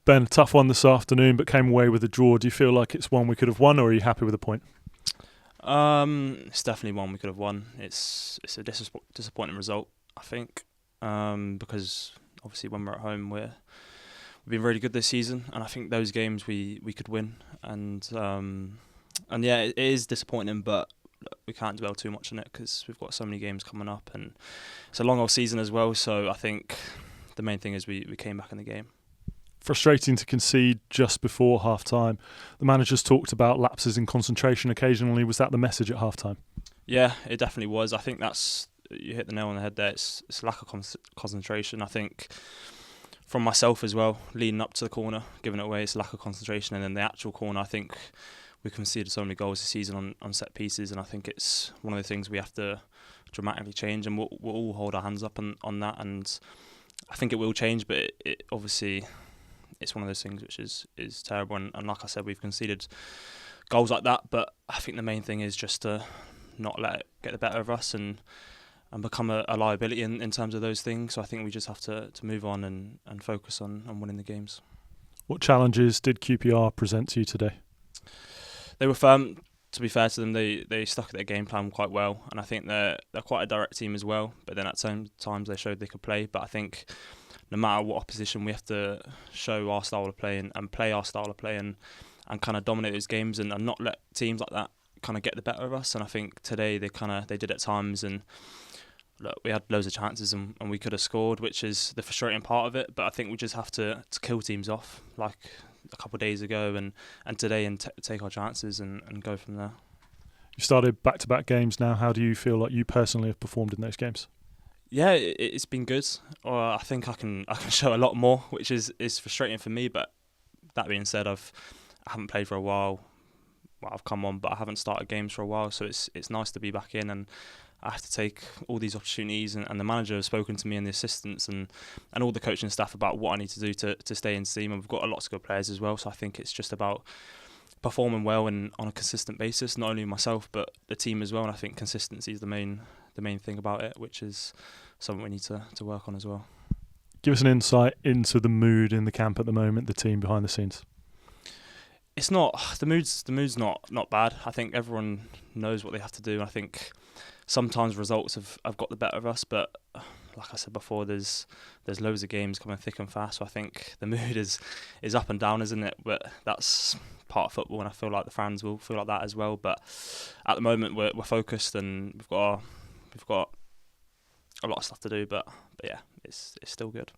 Ben, tough one this afternoon, but came away with a draw. Do you feel like it's one we could have won, or are you happy with the point? It's definitely one we could have won. It's a disappointing result, I think, because obviously when we're at home, we've been really good this season, and I think those games we could win. And yeah, it is disappointing, but we can't dwell too much on it because we've got so many games coming up, and it's a long old season as well. So I think the main thing is we came back in the game. Frustrating to concede just before half-time. The managers talked about lapses in concentration occasionally. Was that the message at half-time? Yeah, it definitely was. I think you hit the nail on the head there. It's lack of concentration. I think from myself as well, leading up to the corner, giving it away, it's lack of concentration. And then the actual corner, I think we conceded so many goals this season on set pieces, and I think it's one of the things we have to dramatically change, and we'll all hold our hands up on that. And I think it will change, but it obviously... it's one of those things which is terrible, and like I said, we've conceded goals like that, but I think the main thing is just to not let it get the better of us and become a liability in terms of those things. So I think we just have to move on and focus on winning the games. What challenges did QPR present to you today? They were firm. To be fair to them, they stuck at their game plan quite well, and I think they're quite a direct team as well, but then at some times they showed they could play. But I think no matter what opposition, we have to show our style of play and play our style of play and kind of dominate those games and not let teams like that kind of get the better of us. And I think today they did at times, and look, we had loads of chances and we could have scored, which is the frustrating part of it. But I think we just have to kill teams off like a couple of days ago and today and take our chances and go from there. You started back-to-back games now. How do you feel like you personally have performed in those games? Yeah, it's been good. I think I can show a lot more, which is frustrating for me. But that being said, I haven't played for a while. Well, I've come on, but I haven't started games for a while. So it's nice to be back in, and I have to take all these opportunities. And the manager has spoken to me and the assistants and all the coaching staff about what I need to do to stay in team. And we've got lots of good players as well. So I think it's just about performing well and on a consistent basis, not only myself but the team as well. And I think consistency is the main thing about it, which is something we need to work on as well. Give us an insight into the mood in the camp at the moment, the team behind the scenes. It's not the mood's not bad. I think everyone knows what they have to do. I think sometimes results have got the better of us, but like I said before, there's loads of games coming thick and fast. So I think the mood is up and down, isn't it? But that's part of football, and I feel like the fans will feel like that as well. But at the moment, we're focused, and we've got a lot of stuff to do. But yeah, it's still good.